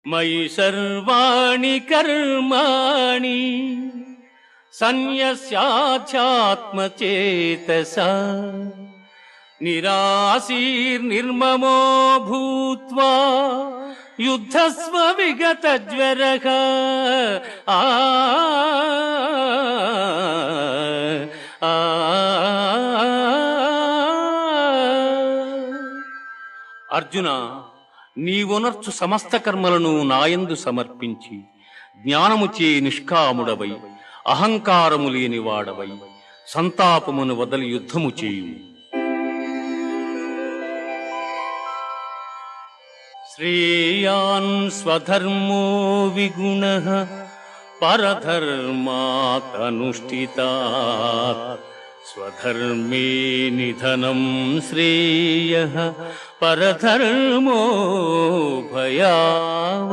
మయి సర్వాణి కర్మాణి సన్యస్యాధ్యాత్మచేతసా నిరాశీర్నిర్మమో భూత్వా యుద్ధస్వ విగతజ్వరః ఆ ఆ అర్జున, నీవునర్చు సమస్త కర్మలను నాయందు సమర్పించి జ్ఞానముచే నిష్కాముడవై అహంకారము లేనివాడవై సంతాపమును వదలి యుద్ధము చేయు. శ్రేయాన్ స్వధర్మో విగుణః పరధర్మాతనుష్ఠితాత్ స్వధర్మే నిధనం శ్రేయః పరధర్మో భయావహః.